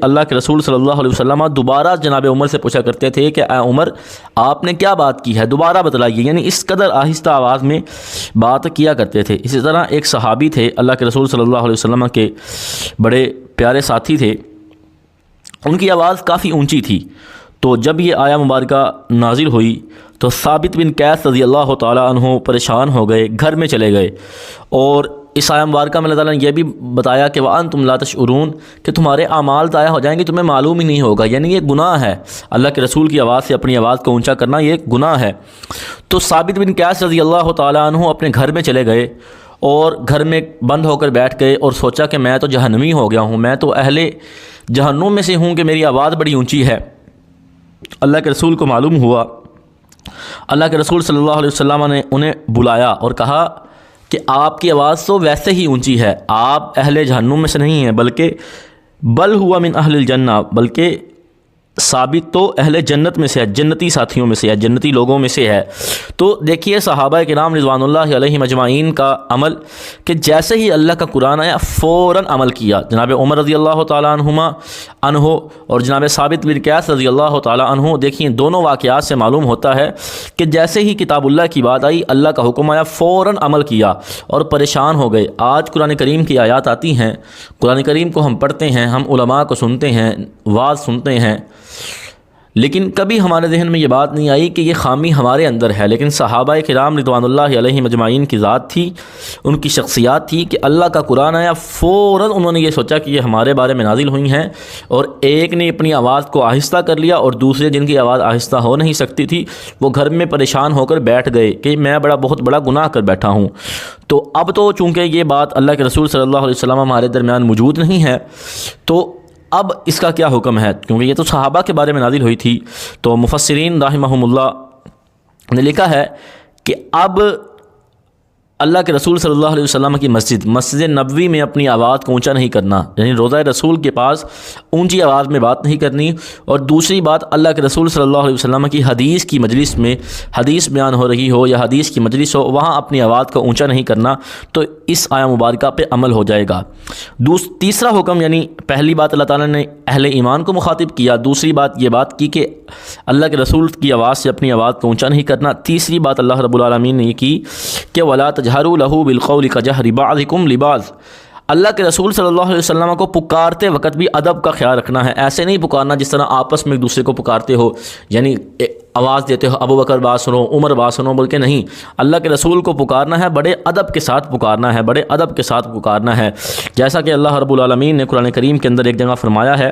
اللہ کے رسول صلی اللہ علیہ وسلم دوبارہ جناب عمر سے پوچھا کرتے تھے کہ اے عمر آپ نے کیا بات کی ہے، دوبارہ بتلائیے، یعنی اس قدر آہستہ آواز میں بات کیا کرتے تھے۔ اسی طرح ایک صحابی تھے اللہ کے رسول صلی اللہ علیہ وسلم کے بڑے پیارے ساتھی تھے، ان کی آواز کافی اونچی تھی، تو جب یہ آیا مبارکہ نازل ہوئی تو ثابت بن قیس رضی اللہ تعالیٰ عنہ پریشان ہو گئے، گھر میں چلے گئے، اور اس آیہ مبارکہ میں اللہ تعالیٰ نے یہ بھی بتایا کہ وَأَنْتُمْ لَا تَشْعُرُونَ کہ تمہارے اعمال ضائع ہو جائیں گے، تمہیں معلوم ہی نہیں ہوگا، یعنی یہ گناہ ہے، اللہ کے رسول کی آواز سے اپنی آواز کو اونچا کرنا یہ گناہ ہے۔ تو ثابت بن قیس رضی اللہ تعالیٰ عنہ اپنے گھر میں چلے گئے اور گھر میں بند ہو کر بیٹھ گئے اور سوچا کہ میں تو جہنمی ہو گیا ہوں، میں تو اہل جہنم میں سے ہوں کہ میری آواز بڑی اونچی ہے۔ اللہ کے رسول کو معلوم ہوا، اللہ کے رسول صلی اللہ علیہ وسلم نے انہیں بلایا اور کہا کہ آپ کی آواز تو ویسے ہی اونچی ہے، آپ اہل جہنم میں سے نہیں ہیں، بلکہ بل ہوا من اہل الجنہ، بلکہ ثابت تو اہل جنت میں سے ہے، جنتی ساتھیوں میں سے ہے، جنتی لوگوں میں سے ہے۔ تو دیکھیے صحابہ کرام رضوان اللہ علیہم اجمعین کا عمل کہ جیسے ہی اللہ کا قرآن آیا فوراً عمل کیا۔ جناب عمر رضی اللہ تعالیٰ عنہ اور جناب ثابت بن قیس رضی اللہ تعالیٰ عنہ، دیکھیں دونوں واقعات سے معلوم ہوتا ہے کہ جیسے ہی کتاب اللہ کی بات آئی، اللہ کا حکم آیا، فوراً عمل کیا اور پریشان ہو گئے۔ آج قرآن کریم کی آیات آتی ہیں، قرآن کریم کو ہم پڑھتے ہیں، ہم علماء کو سنتے ہیں، واعظ سنتے ہیں، لیکن کبھی ہمارے ذہن میں یہ بات نہیں آئی کہ یہ خامی ہمارے اندر ہے، لیکن صحابہ کرام رضوان اللہ علیہم اجمعین کی ذات تھی، ان کی شخصیات تھی کہ اللہ کا قرآن آیا فوراً انہوں نے یہ سوچا کہ یہ ہمارے بارے میں نازل ہوئی ہیں، اور ایک نے اپنی آواز کو آہستہ کر لیا اور دوسرے جن کی آواز آہستہ ہو نہیں سکتی تھی وہ گھر میں پریشان ہو کر بیٹھ گئے کہ میں بہت بڑا گناہ کر بیٹھا ہوں۔ تو اب تو چونکہ یہ بات اللہ کے رسول صلی اللہ علیہ وسلم ہمارے درمیان موجود نہیں ہے، تو اب اس کا کیا حکم ہے، کیونکہ یہ تو صحابہ کے بارے میں نازل ہوئی تھی۔ تو مفسرین رحمہم اللہ نے لکھا ہے کہ اب اللہ کے رسول صلی اللہ علیہ وسلم کی مسجد نبوی میں اپنی آواز کو اونچا نہیں کرنا، یعنی روضہ رسول کے پاس اونچی آواز میں بات نہیں کرنی، اور دوسری بات اللہ کے رسول صلی اللہ علیہ وسلم کی حدیث کی مجلس میں حدیث بیان ہو رہی ہو یا حدیث کی مجلس ہو، وہاں اپنی آواز کو اونچا نہیں کرنا، تو اس آیہ مبارکہ پہ عمل ہو جائے گا۔ تیسرا حکم، یعنی پہلی بات اللہ تعالیٰ نے اہل ایمان کو مخاطب کیا، دوسری بات یہ بات کی کہ اللہ کے رسول کی آواز سے اپنی آواز کو اونچا نہیں کرنا، تیسری بات اللہ رب العالمین نے یہ کی کہ وَلَا تَجْهَرُوا لَهُ بِالْقَوْلِ كَجَهْرِ بَعْضِكُمْ لِبَعْضٍ، اللہ کے رسول صلی اللہ علیہ وسلم کو پکارتے وقت بھی ادب کا خیال رکھنا ہے، ایسے نہیں پکارنا جس طرح آپس میں ایک دوسرے کو پکارتے ہو، یعنی آواز دیتے ہو ابو بکر بات سنو، عمر بات سنو بول کے نہیں، اللہ کے رسول کو پکارنا ہے، بڑے ادب کے ساتھ پکارنا ہے، بڑے ادب کے ساتھ پکارنا ہے، جیسا کہ اللہ رب العالمین نے قرآن کریم کے اندر ایک جگہ فرمایا ہے